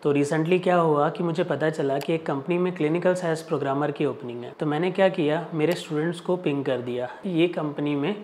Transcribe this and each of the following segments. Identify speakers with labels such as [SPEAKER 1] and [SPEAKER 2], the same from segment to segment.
[SPEAKER 1] तो रिसेंटली क्या हुआ कि मुझे पता चला कि एक कंपनी में क्लिनिकल साइंस प्रोग्रामर की ओपनिंग है। तो मैंने क्या किया, मेरे स्टूडेंट्स को पिंग कर दिया, ये कंपनी में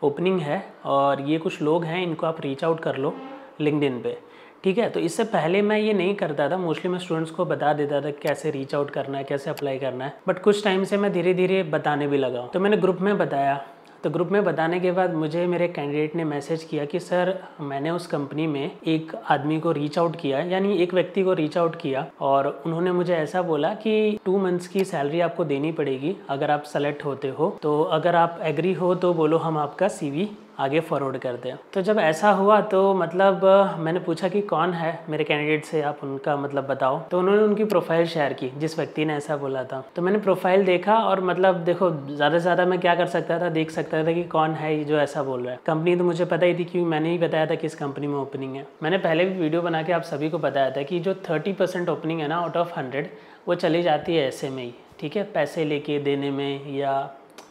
[SPEAKER 1] ओपनिंग है और ये कुछ लोग हैं, इनको आप रीच आउट कर लो लिंक्डइन पे, ठीक है। तो इससे पहले मैं ये नहीं करता था, मोस्टली मैं स्टूडेंट्स को बता देता था कैसे रीच आउट करना है, कैसे अप्लाई करना है। बट कुछ टाइम से मैं धीरे धीरे बताने भी लगा हूँ। तो मैंने ग्रुप में बताया, तो ग्रुप में बताने के बाद मुझे मेरे कैंडिडेट ने मैसेज किया कि सर मैंने उस कंपनी में एक आदमी को रीच आउट किया, यानी एक व्यक्ति को रीच आउट किया और उन्होंने मुझे ऐसा बोला कि 2 मंथ्स की सैलरी आपको देनी पड़ेगी अगर आप सेलेक्ट होते हो। तो अगर आप एग्री हो तो बोलो, हम आपका CV आगे फॉरवर्ड करते हैं। तो जब ऐसा हुआ तो मतलब मैंने पूछा कि कौन है मेरे कैंडिडेट से, आप उनका मतलब बताओ। तो उन्होंने उनकी प्रोफाइल शेयर की जिस व्यक्ति ने ऐसा बोला था। तो मैंने प्रोफाइल देखा और मतलब देखो, ज़्यादा से ज़्यादा मैं क्या कर सकता था, देख सकता था कि कौन है ये जो ऐसा बोल रहा है। कंपनी तो मुझे पता ही थी क्योंकि मैंने ही बताया था कि इस कंपनी में ओपनिंग है। मैंने पहले भी वीडियो बना के आप सभी को बताया था कि जो 30% ओपनिंग है ना आउट ऑफ 100, वो चली जाती है ऐसे में ही, ठीक है, पैसे लेके देने में या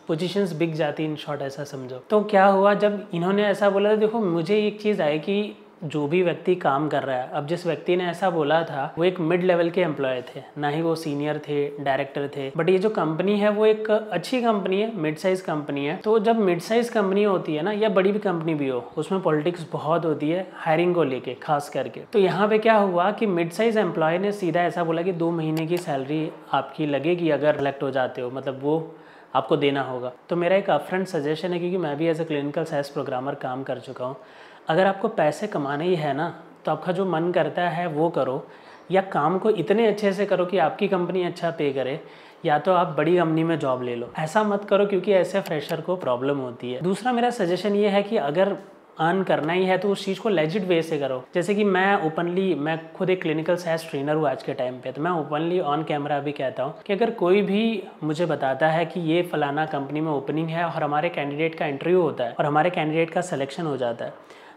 [SPEAKER 1] पोजीशंस बिक जाती, इन शॉर्ट ऐसा समझो। तो क्या हुआ, जब इन्होंने ऐसा बोला तो देखो मुझे एक चीज़ आई कि जो भी व्यक्ति काम कर रहा है, अब जिस व्यक्ति ने ऐसा बोला था वो एक मिड लेवल के एम्प्लॉय थे, ना ही वो सीनियर थे, डायरेक्टर थे। बट ये जो कंपनी है वो एक अच्छी कंपनी है, मिड साइज कंपनी है। तो जब मिड साइज कंपनी होती है ना, या बड़ी भी कंपनी भी हो, उसमें पॉलिटिक्स बहुत होती है हायरिंग को लेके खास करके। तो यहाँ पे क्या हुआ कि मिड साइज एम्प्लॉय ने सीधा ऐसा बोला कि 2 महीने की सैलरी आपकी लगेगी अगर सेलेक्ट हो जाते हो, मतलब वो आपको देना होगा। तो मेरा एक अपफ्रंट सजेशन है, क्योंकि मैं भी as a clinical science programmer काम कर चुका हूँ, अगर आपको पैसे कमाने ही है ना, तो आपका जो मन करता है वो करो, या काम को इतने अच्छे से करो कि आपकी कंपनी अच्छा पे करे, या तो आप बड़ी कंपनी में जॉब ले लो। ऐसा मत करो क्योंकि ऐसे फ्रेशर को प्रॉब्लम होती है। दूसरा मेरा सजेशन ये है कि अगर अर्न करना ही है तो उस चीज़ को लेजिट वे से करो। जैसे कि मैं खुद एक क्लिनिकल साइंस ट्रेनर हूँ आज के टाइम पे, तो मैं ओपनली ऑन कैमरा भी कहता हूँ कि अगर कोई भी मुझे बताता है कि ये फलाना कंपनी में ओपनिंग है और हमारे कैंडिडेट का इंटरव्यू होता है और हमारे कैंडिडेट का सिलेक्शन हो जाता है,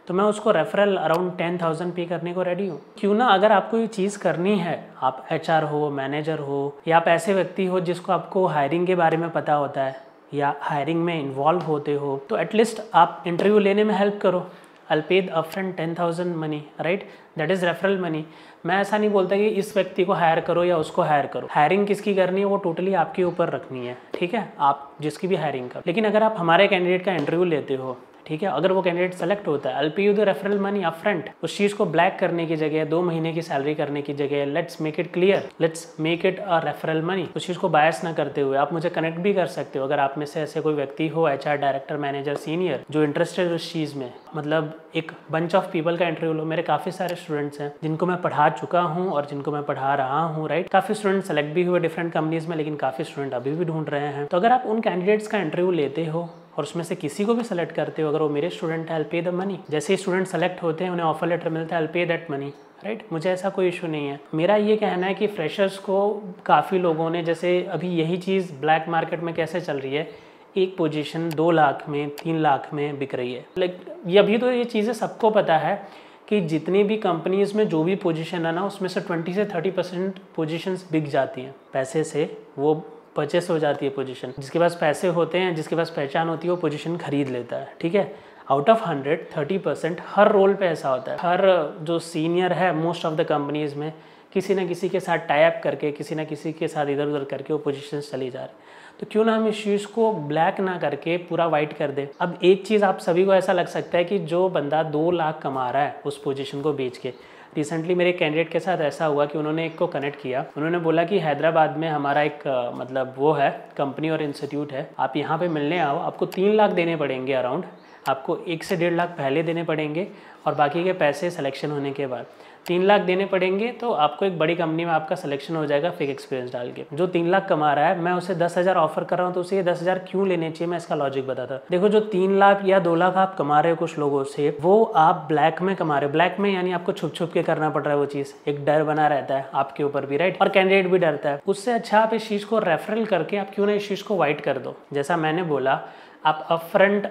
[SPEAKER 1] तो मैं उसको रेफरल अराउंड 10,000 पे करने को रेडी हूँ। क्यों ना, अगर आपको ये चीज़ करनी है, आप HR हो, मैनेजर हो, या आप ऐसे व्यक्ति हो जिसको आपको हायरिंग के बारे में पता होता है या हायरिंग में इन्वॉल्व होते हो, तो एटलीस्ट आप इंटरव्यू लेने में हेल्प करो। I'll pay the upfront 10,000 money, right, that is referral money. मैं ऐसा नहीं बोलता कि इस व्यक्ति को हायर करो या उसको हायर करो। हायरिंग किसकी करनी है वो टोटली आपके ऊपर रखनी है, ठीक है, आप जिसकी भी हायरिंग करो। लेकिन अगर आप हमारे कैंडिडेट का इंटरव्यू लेते हो, ठीक है, अगर वो कैंडिडेट सेलेक्ट होता है, I'll pay you the referral money upfront. उस चीज़ को ब्लैक करने की जगह, 2 महीने की सैलरी करने की जगह, let's make it clear, let's make it a referral money. उस चीज़ को बायस ना करते हुए आप मुझे कनेक्ट भी कर सकते हो। अगर आप में से ऐसे कोई व्यक्ति हो, HR, डायरेक्टर, मैनेजर, सीनियर, जो इंटरेस्टेड उस चीज़ में, मतलब एक बंच ऑफ पीपल का इंटरव्यू लो। मेरे काफ़ी सारे स्टूडेंट्स हैं जिनको मैं पढ़ा चुका हूँ और जिनको मैं पढ़ा रहा हूँ, राइट। काफ़ी स्टूडेंट सेलेक्ट भी हुए डिफरेंट कंपनीज में, लेकिन काफ़ी स्टूडेंट अभी भी ढूंढ रहे हैं। तो अगर आप उन कैंडिडेट्स का इंटरव्यू लेते हो और उसमें से किसी को भी सेलेक्ट करते हो, अगर वो मेरे स्टूडेंट है, I'll pay the मनी। जैसे ही स्टूडेंट सेलेक्ट होते हैं, उन्हें ऑफर लेटर मिलता है, I'll pay that money, right. मुझे ऐसा कोई इशू नहीं है। मेरा ये कहना है कि फ्रेशर्स को काफ़ी लोगों ने, जैसे अभी यही चीज़ ब्लैक मार्केट में कैसे चल रही है, एक पोजीशन 2 लाख में, 3 लाख में बिक रही है। लाइक ये अभी तो ये चीज़ें सबको पता है कि जितनी भी कंपनीज में जो भी पोजीशन है ना, उसमें से 20 से 30% पोजीशंस बिक जाती हैं, पैसे से वो परचेस हो जाती है पोजीशन। जिसके पास पैसे होते हैं, जिसके पास पहचान होती है, वो पोजीशन खरीद लेता है, ठीक है। आउट ऑफ 100, 30% हर रोल पे ऐसा होता है। हर जो सीनियर है मोस्ट ऑफ द कंपनीज में, किसी ना किसी के साथ टाई अप करके, किसी ना किसी के साथ इधर उधर करके वो पोजीशन चली जा रही। तो क्यों ना हम इस चीज़ को ब्लैक ना करके पूरा वाइट कर दे। अब एक चीज़ आप सभी को ऐसा लग सकता है कि जो बंदा 2 लाख कमा रहा है उस पोजीशन को बेच के, रिसेंटली मेरे कैंडिडेट के साथ ऐसा हुआ कि उन्होंने एक को कनेक्ट किया। उन्होंने बोला कि हैदराबाद में हमारा एक मतलब वो है कंपनी और इंस्टीट्यूट है, आप यहाँ पे मिलने आओ, आपको 3 लाख देने पड़ेंगे अराउंड, आपको 1 से 1.5 लाख पहले देने पड़ेंगे और बाकी के पैसे सिलेक्शन होने के बाद 3 लाख देने पड़ेंगे। तो आपको एक बड़ी कंपनी में आपका सिलेक्शन हो जाएगा फेक एक्सपीरियंस डाल के। जो 3 लाख कमा रहा है, मैं उसे 10,000 ऑफर कर रहा हूँ, तो उसे ये 10,000 क्यों लेने चाहिए, मैं इसका लॉजिक बताता। देखो, जो 3 लाख या 2 लाख आप कमा रहे हो कुछ लोगों से, वो आप ब्लैक में कमा रहे हो। ब्लैक में यानी आपको छुप छुप के करना पड़ रहा है वो चीज़, एक डर बना रहता है आपके ऊपर भी, राइट, और कैंडिडेट भी डरता है। उससे अच्छा आप इस चीज़ को रेफरल करके आप क्यों ना इस चीज़ को वाइट कर दो। जैसा मैंने बोला, आप अपफ्रंट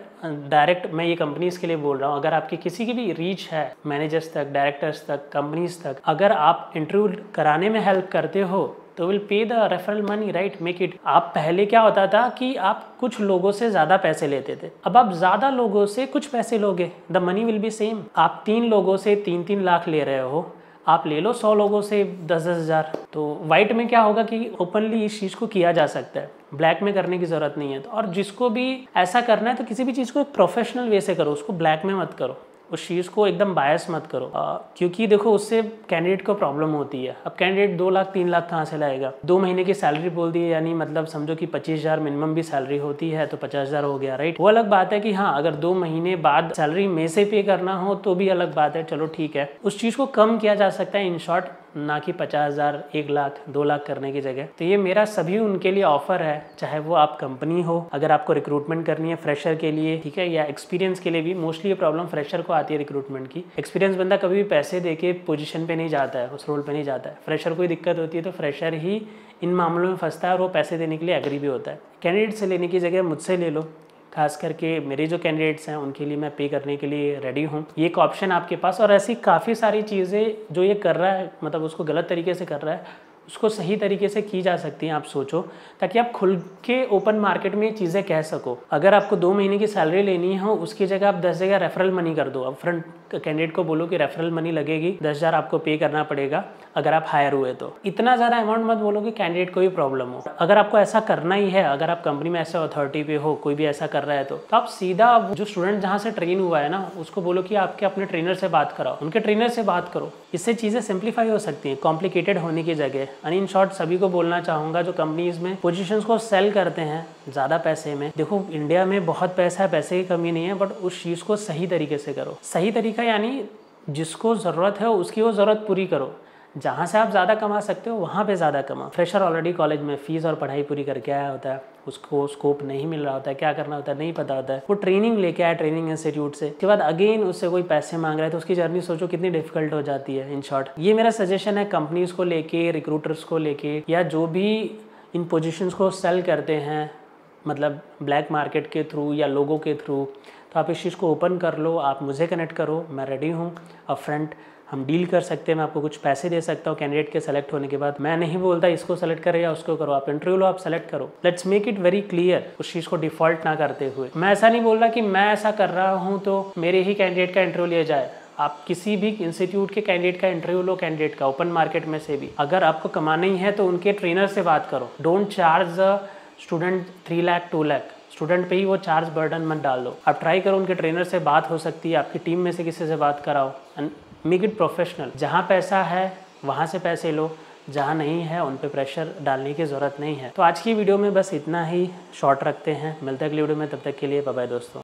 [SPEAKER 1] डायरेक्ट, मैं ये कंपनीज के लिए बोल रहा हूँ, अगर आपकी किसी की भी रीच है मैनेजर्स तक, डायरेक्टर्स तक, कंपनीज तक, अगर आप इंटरव्यू कराने में हेल्प करते हो तो will pay the referral money, right, make it. आप पहले क्या होता था कि आप कुछ लोगों से ज़्यादा पैसे लेते थे, अब आप ज़्यादा लोगों से कुछ पैसे लोगे, the money will be same. आप 3 लोगों से 3-3 लाख ले रहे हो, आप ले लो 100 लोगों से 10-10 हज़ार। तो वाइट में क्या होगा कि ओपनली इस चीज़ को किया जा सकता है, ब्लैक में करने की ज़रूरत नहीं है। तो और जिसको भी ऐसा करना है तो किसी भी चीज़ को एक प्रोफेशनल वे से करो, उसको ब्लैक में मत करो, उस चीज़ को एकदम बायस मत करो। क्योंकि देखो उससे कैंडिडेट को प्रॉब्लम होती है। अब कैंडिडेट 2 लाख 3 लाख कहाँ से लाएगा? 2 महीने की सैलरी बोल दी है, यानी मतलब समझो कि 25,000 मिनिमम भी सैलरी होती है तो 50,000 हो गया, राइट। वो अलग बात है कि हाँ, अगर 2 महीने बाद सैलरी में से पे करना हो तो भी अलग बात है, चलो ठीक है। उस चीज़ को कम किया जा सकता है इन शॉर्ट, ना कि 50,000, 1 लाख, 2 लाख करने की जगह। तो ये मेरा सभी उनके लिए ऑफर है, चाहे वो आप कंपनी हो, अगर आपको रिक्रूटमेंट करनी है फ्रेशर के लिए, ठीक है, या एक्सपीरियंस के लिए भी। मोस्टली ये प्रॉब्लम फ्रेशर को आती है रिक्रूटमेंट की। एक्सपीरियंस बंदा कभी भी पैसे दे के पोजीशन पे नहीं जाता है, उस रोल पे नहीं जाता है। फ्रेशर को दिक्कत होती है तो फ्रेशर ही इन मामलों में फंसता है और वो पैसे देने के लिए एग्री भी होता है। कैंडिडेट से लेने की जगह मुझसे ले लो। खास करके मेरे जो कैंडिडेट्स हैं उनके लिए मैं पे करने के लिए रेडी हूँ। ये एक ऑप्शन आपके पास। और ऐसी काफ़ी सारी चीज़ें जो ये कर रहा है, मतलब उसको गलत तरीके से कर रहा है, उसको सही तरीके से की जा सकती हैं। आप सोचो, ताकि आप खुल के ओपन मार्केट में ये चीज़ें कह सको। अगर आपको 2 महीने की सैलरी लेनी हो, उसकी जगह आप 10 जगह रेफरल मनी कर दो। अब फ्रंट कैंडिडेट को बोलो कि रेफरल मनी लगेगी, 10,000 आपको पे करना पड़ेगा अगर आप हायर हुए तो। इतना ज़्यादा अमाउंट मत बोलो कि कैंडिडेट को भी प्रॉब्लम हो। अगर आपको ऐसा करना ही है, अगर आप कंपनी में ऐसे अथॉरिटी पे हो, कोई भी ऐसा कर रहा है तो आप सीधा जो स्टूडेंट जहाँ से ट्रेन हुआ है ना, उसको बोलो कि आपके अपने ट्रेनर से बात कराओ, उनके ट्रेनर से बात करो। इससे चीज़ें सिंप्लीफाई हो सकती हैं, कॉम्प्लिकेटेड होने की जगह। और इन शॉर्ट सभी को बोलना चाहूँगा जो कंपनीज में पोजीशंस को सेल करते हैं ज़्यादा पैसे में, देखो इंडिया में बहुत पैसा है, पैसे की कमी नहीं है, बट उस चीज़ को सही तरीके से करो। सही तरीका यानी जिसको ज़रूरत है उसकी वो ज़रूरत पूरी करो। जहाँ से आप ज़्यादा कमा सकते हो वहाँ पे ज़्यादा कमा। फ्रेशर ऑलरेडी कॉलेज में फ़ीस और पढ़ाई पूरी करके आया होता है, उसको स्कोप नहीं मिल रहा होता है, क्या करना होता है नहीं पता होता है। वो ट्रेनिंग लेके आया ट्रेनिंग इंस्टीट्यूट से, उसके बाद अगेन उससे कोई पैसे मांग रहा है तो उसकी जर्नी सोचो कितनी डिफिकल्ट हो जाती है। इन शॉर्ट ये मेरा सजेशन है कंपनीज़ को लेके, रिक्रूटर्स को लेके, या जो भी इन पोजिशंस को सेल करते हैं, मतलब ब्लैक मार्केट के थ्रू या लोगों के थ्रू। तो आप इस चीज़ को ओपन कर लो, आप मुझे कनेक्ट करो, मैं रेडी हूँ। अप फ्रंट हम डील कर सकते हैं, मैं आपको कुछ पैसे दे सकता हूँ कैंडिडेट के सेलेक्ट होने के बाद। मैं नहीं बोलता इसको सेलेक्ट करो या उसको करो, आप इंटरव्यू लो, आप सेलेक्ट करो। Let's make it very clear, उस चीज़ को डिफ़ॉल्ट ना करते हुए। मैं ऐसा नहीं बोल रहा कि मैं ऐसा कर रहा हूँ तो मेरे ही कैंडिडेट का इंटरव्यू लिया जाए। आप किसी भी इंस्टीट्यूट के कैंडिडेट का इंटरव्यू लो, कैंडिडेट का ओपन मार्केट में से भी। अगर आपको कमाना ही है तो उनके ट्रेनर से बात करो। Don't charge student 3 lakh 2 lakh, student पे ही वो चार्ज बर्डन मत डाल दो। आप ट्राई करो, उनके ट्रेनर से बात हो सकती है, आपकी टीम में से किसी से बात कराओ एंड मेक इट प्रोफेशनल। जहाँ पैसा है वहाँ से पैसे लो, जहाँ नहीं है उन पे प्रेशर डालने की ज़रूरत नहीं है। तो आज की वीडियो में बस इतना ही शॉर्ट रखते हैं, मिलते हैं अगली वीडियो में, तब तक के लिए बाय बाय दोस्तों।